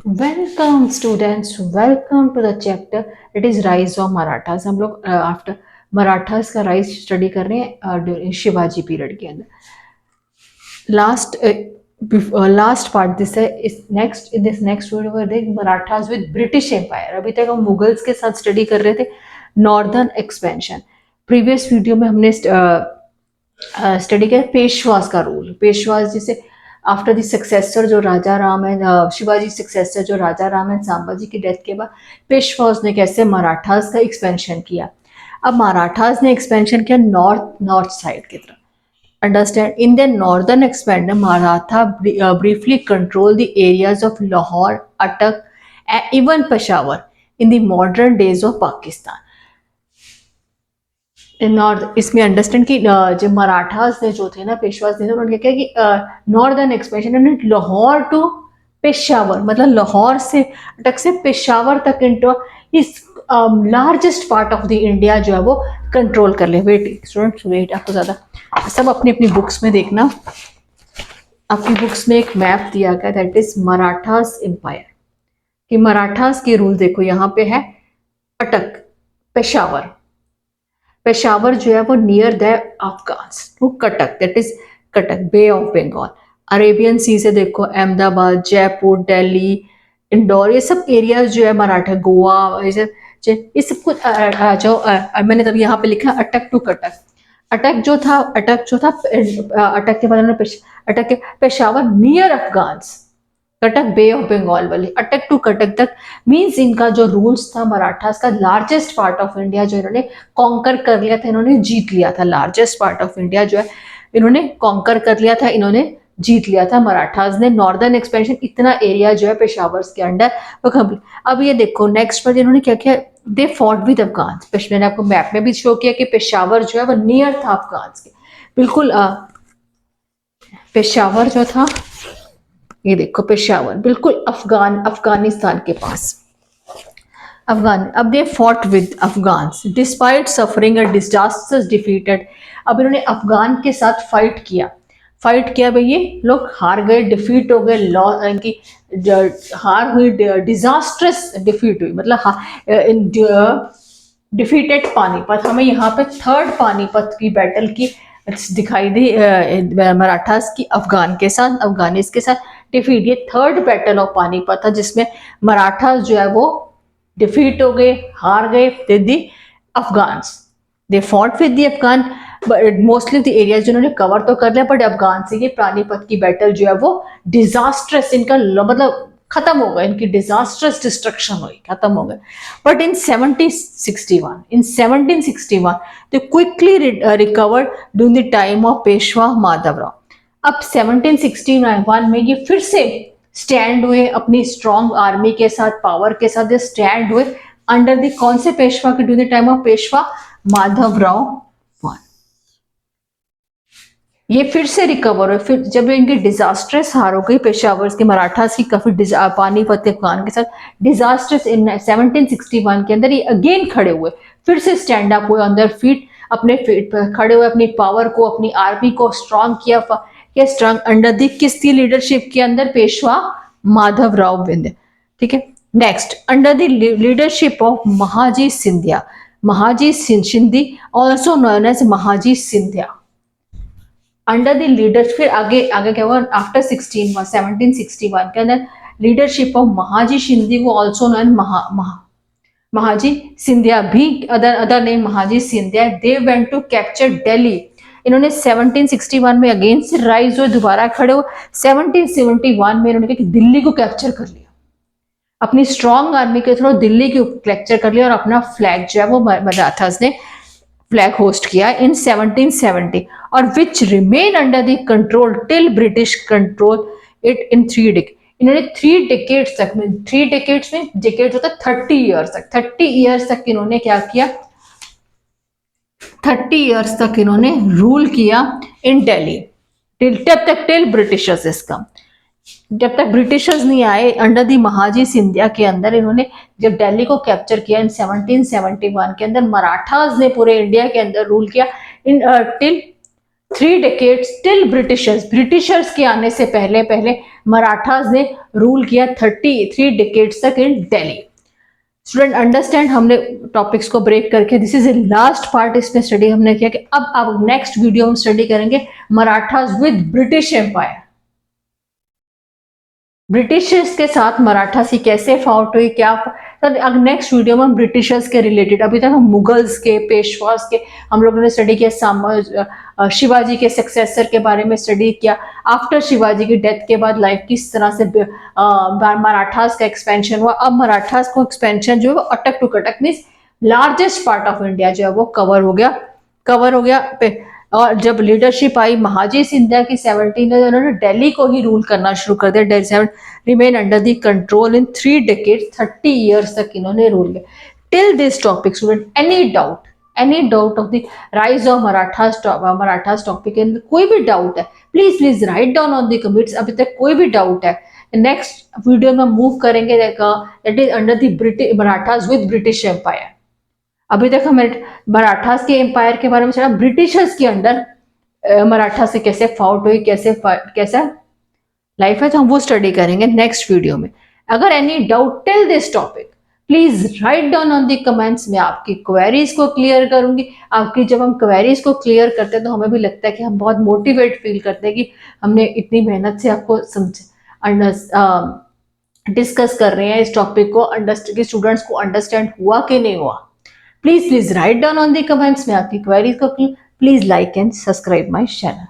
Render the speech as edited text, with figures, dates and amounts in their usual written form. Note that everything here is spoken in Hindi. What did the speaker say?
Welcome students, welcome to the chapter it is rise of Marathas. हम लोग आफ्टर मराठास का राइज स्टडी कर रहे हैं during शिवाजी पीरियड के अंदर। लास्ट लास्ट पार्ट दिस है इस next in this next video देख मराठास विद ब्रिटिश एम्पायर। अभी तक हम मुगल्स के साथ स्टडी कर रहे थे नॉर्दर्न एक्सपेंशन। प्रीवियस वीडियो में हमने स्टडी किया पेशवास का रूल। पेशवास जिसे आफ्टर द सक्सेसर जो राजा राम है, शिवाजी सक्सेसर जो राजा राम है, सांबाजी की डेथ के बाद पेशवास ने कैसे मराठास का एक्सपेंशन किया। अब मराठास ने एक्सपेंशन किया नॉर्थ नॉर्थ साइड की तरफ। Understand, in their northern expansion, Maratha briefly controlled the areas of Lahore, Attock, and even Peshawar in the modern days of Pakistan. North इसमें अंडरस्टैंड कि जो मराठास ने जो थे ना पेशवास ने, उन्होंने क्या कि नॉर्दर्न एक्सपेंशन उन्होंने लाहौर टू पेशावर, मतलब लाहौर से अटक से पेशावर तक इंटो इस largest part of the India जो है वो कंट्रोल कर ले। वेट स्टूडेंट्स, वेट, आपको ज़्यादा सब अपनी अपनी बुक्स में देखना। आपकी बुक्स में एक मैप दिया गया दैट इज मराठास एम्पायर कि मराठास के रूल देखो। यहाँ पे है अटक, पेशावर। पेशावर जो है वो near the Afghans to Cuttack, that is Cuttack, Bay of Bengal. Arabian Sea से देखो अहमदाबाद, जयपुर, दिल्ली, इंदौर, ये सब एरियाज जो है मराठा, गोवा, ये सब कुछ जो मैंने तब यहाँ पे लिखा अटक टू कटक। अटक जो था अटक के बाद अटक के Peshawar near Afghans, Cuttack Bay of Bengal वाली, अटक टू कटक तक मींस इनका जो रूल्स था मराठास का लार्जेस्ट पार्ट ऑफ इंडिया जो इन्होंने कॉन्कर कर लिया था, इन्होंने जीत लिया था। लार्जेस्ट पार्ट ऑफ इंडिया जो है इन्होंने कॉन्कर कर लिया था, इन्होंने जीत लिया था मराठास ने। नॉर्दर्न एक्सपेंशन इतना एरिया जो है पेशावर के अंडर वो कंप्लीट। अब ये देखो नेक्स्ट पर इन्होंने क्या किया, दे फॉट विद अफगान्स। मैंने आपको मैप में भी शो किया कि पेशावर जो है वो नियर था अफगान्स के, बिल्कुल पेशावर जो था, ये देखो पेशावर बिल्कुल अफगानिस्तान के पास। अब they fought with Afghans despite suffering a disasters defeated. अब इन्होंने अफगान के साथ फाइट किया भाई, ये लोग हार गए, डिफीट हो गए, इनकी हार हुई, डिजास्ट्रस डिफीट हुई, मतलब डिफीटेड पानीपत। हमें यहाँ पे थर्ड पानीपत की बैटल की दिखाई दी मराठास की अफगान के साथ, अफगानिस के साथ डिफीट। ये थर्ड बैटल ऑफ पानीपत था जिसमें मराठास जो है वो डिफीट हो गए, हार गए with the Afghans. They fought with the Afghan, mostly the area जिन्होंने कवर तो कर लिया, बट अफगान से ये पानीपत की बैटल जो है वो डिजास्ट्रस, इनका मतलब खत्म हो गया, इनकी डिजास्ट्रस डिस्ट्रक्शन हुई, खत्म हो गए। But in 1761 they quickly recovered during the time of Peshwa Madhavrao. अब 1761 में ये फिर से स्टैंड हुए अपनी स्ट्रॉन्ग आर्मी के साथ, पावर के साथ ये स्टैंड हुए अंडर द कौन से पेशवा के, during the time of Peshwa Madhavrao one. ये फिर से रिकवर हुए, फिर जब इनकी डिजास्ट्रस हार हो गई पेशावर के मराठास की काफी पानीपत अफगान के साथ डिजास्ट्रस इन 1761 के अंदर, ये अगेन खड़े हुए, फिर से स्टैंड अप हुए, अंदर फीट अपने फीट पर खड़े हुए, अपनी पावर को, अपनी आर्मी को स्ट्रॉन्ग किया स्ट्रॉन्ग अंडर दी किसकी लीडरशिप के अंदर, पेशवा माधवराव विंध्य। ठीक है, next under the leadership of Mahaji Scindia, Mahaji Scindia also known as Mahaji Scindia. Under the leadership, फिर आगे आगे क्या हुआ आफ्टर 1761 के अंदर लीडरशिप ऑफ महाजी सिंधी को ऑल्सो नोन महाजी सिंधिया भी, other name Mahaji Scindia. They went to capture Delhi. इन्होंने 1761 में अगेन से राइज हुए, दोबारा खड़े हुए। 1771 में इन्होंने दिल्ली को कैप्चर कर लिया, अपनी स्ट्रॉन्ग आर्मी के थ्रू दिल्ली को कैप्चर कर लिया और अपना फ्लैग जो है वो मराठास ने फ्लैग होस्ट किया इन 1770, और which remain under the control till British control it in 3 decade. इन्होंने 3 डेकेड्स तक में, 3 डेकेड्स में, डेकेड होता है 30 ईयर्स तक, 30 ईयर्स तक इन्होंने क्या किया, 30 ईयर्स तक इन्होंने रूल किया इन दिल्ली, टिल ब्रिटिशर्स कम, जब तक ब्रिटिशर्स नहीं आए अंडर दी महाजी सिंधिया के अंदर। इन्होंने जब दिल्ली को कैप्चर किया इन 1771 के अंदर, मराठास ने पूरे इंडिया के अंदर रूल किया इन टिल 3 डेकेड्स टिल ब्रिटिशर्स के आने से पहले पहले मराठास ने रूल किया 33 डेकेड्स तक इन दिल्ली। स्टूडेंट अंडरस्टैंड, हमने टॉपिक्स को ब्रेक करके this is a last part इसमें स्टडी हमने किया कि अब नेक्स्ट वीडियो हम स्टडी करेंगे Marathas with British empire. Britishers के साथ मराठास की कैसे फाउट हुई, क्या अब नेक्स्ट वीडियो में हम ब्रिटिशर्स के रिलेटेड, अभी तक हम मुगल्स के, पेशवास के हम लोगों ने स्टडी किया, शिवाजी के सक्सेसर के बारे में स्टडी किया, आफ्टर शिवाजी की डेथ के बाद लाइफ किस तरह से मराठास का एक्सपेंशन हुआ। अब मराठास को एक्सपेंशन जो है वो Attock to Cuttack means largest part of India जो है वो कवर हो गया। और जब लीडरशिप आई महाजी सिंधिया की 17 में, उन्होंने दिल्ली को ही रूल करना शुरू कर दिया। Delhi remain under the control in 3 decade, 30 years तक इन्होंने रूल किया। Till this topic student any doubt of the rise of Marathas topic, कोई भी डाउट है please write down on the comments. अभी तक कोई भी डाउट है, नेक्स्ट वीडियो में मूव करेंगे that is under the British Marathas with British empire. अभी तक हमें मराठास के एम्पायर के बारे में चला, ब्रिटिशर्स के अंडर मराठा से कैसे फाउट हुई, कैसा लाइफ है, तो हम वो स्टडी करेंगे नेक्स्ट वीडियो में। अगर any doubt till this topic please write down on the comments. में आपकी क्वेरीज को क्लियर करूंगी। आपकी जब हम क्वेरीज को क्लियर करते हैं तो हमें भी लगता है कि हम बहुत मोटिवेट फील करते हैं कि हमने इतनी मेहनत से आपको डिस्कस कर रहे हैं इस टॉपिक को, स्टूडेंट्स को अंडरस्टैंड हुआ कि नहीं हुआ। Please write down on the comments में आपकी क्वेरीज को। Please like and subscribe my channel.